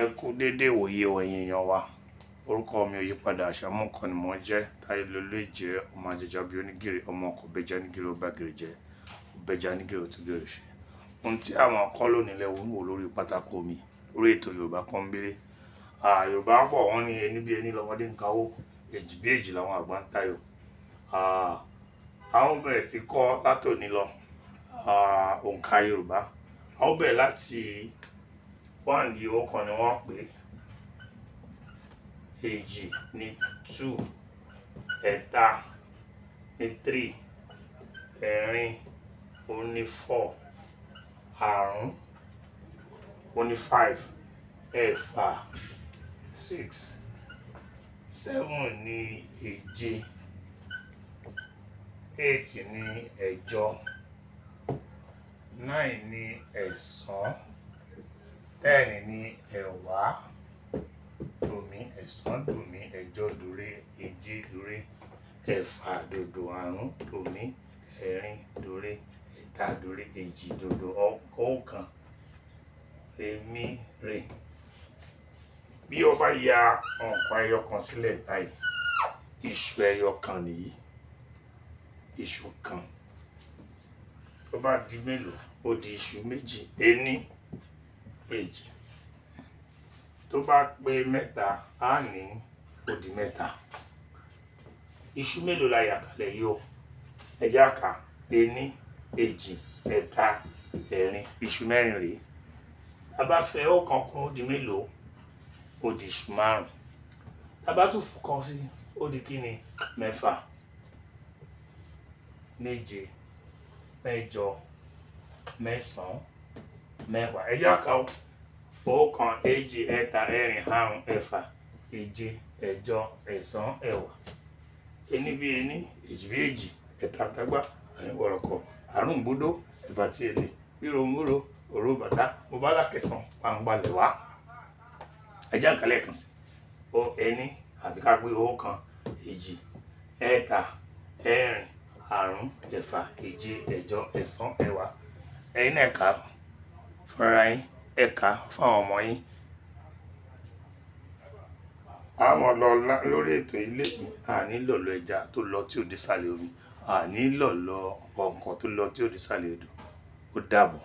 Ẹ kú dédé ìwòye ẹ̀yin èèyàn wa. Orúkọ mi ò yípadà, Àṣàmú kan ni mò ń jẹ́. Táyélolú Èjìrẹ́, ọmọ àjẹjà bí onígìrì, ọmọ ọkọ̀ bẹja nígìrì ó bá gìrì jẹ, bẹja nígìrì ó tún gìrì ṣe. Ohun tí àwọn akọ́lò nílẹ̀ wò ń wò lórí pátákó mi, orí ètò Yorùbá Pọ́nbélé. Yorùbá ń bọ̀ wọ́n ní ẹni bí ẹni lọ́mọdé ń kawó, èjì bí èjì làwọn àgbà ń tayò. A ó bẹ̀rẹ̀ sí kọ́ látòní lọ òǹkà Yorùbá. A ó bẹ̀rẹ̀ láti one ní ọ̀kan ni wọ́n pè, èjì ní two, ẹ̀ta ní three, ẹ̀rin ó ní four, àrún ó ní five, ẹ̀fà six, seven ní èje, eight ní ẹ̀jọ, nine ní ẹ̀sán, ten ní ẹ̀wá, dòmí ẹ̀sán dòmí ẹ̀jọ dòré èje dòré ẹ̀fà dòdò àrún dòmí ẹ̀rin dòré ẹ̀ta dòré èjì dòdò ọ̀kan rèmí rè. Bí o bá ya nǹkan ẹyọ kan sílẹ̀ báyìí, iṣu ẹyọ kan nìyí, iṣu kan. Tó bá di mélòó, ó di iṣu méjì, ení èjì. Tó bá pé mẹ́ta, á ní ó di mẹ́ta. Iṣu mélòó la yà kalẹ̀ yìí o? Ẹ jẹ́ á kà, ení èjì ẹ̀ta ẹ̀rin, iṣu mẹ́rin rèé. A bá fẹ́ ọ̀kan kún ó di mélòó? Ó di iṣu márùn. A bá tún kan sí, ó di kí ni? Mẹ́fà, méje, mẹ́jọ, mẹ́sàn-án, mẹ́wàá. Ẹ jẹ́ á kà ó. Ọ̀kan èjì ẹ̀ta ẹ̀rin àrún ẹ̀fà èje ẹ̀jọ ẹ̀sán ẹ̀wá. Ení bí ení, èjì bí èjì, ẹ̀ta tágbá, àrún wọ̀rọ̀kọ̀, àrún gbódó, ẹ̀fà tí èlé, bírò múrò, òró bàtà, mo bá lákẹ̀sán, pàǹgbálẹ̀ wá. Ẹ jẹ́ á kà lẹ́ẹ̀kan sí. Ení àbí ká pé ọ̀kan, èjì, ẹ̀ta, ẹ̀rin, àrún, ẹ̀fà, èje, ẹ̀jọ, ẹ̀sán, ẹ̀wá. Ẹ̀yin náà kà fúnra yín, ẹ kà fún àwọn ọmọ yín. A máa lọ lórí ètò ilé mi, a nílò lọ ẹja tó lọ tí ò dé sàlẹ̀ omi, a nílò lọ ọ̀ǹkọ̀ tó lọ tí ò dé sàlẹ̀ odò. Ó dàbọ̀.